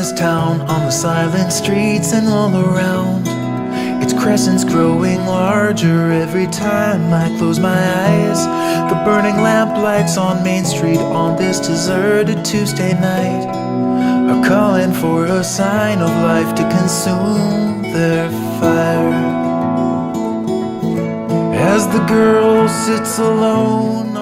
this town, on the silent streets and all around. Its crescents growing larger every time I close my eyes. The burning lamplights on Main Street on this deserted Tuesday night are calling for a sign of life to consume their fire. As the girl sits alone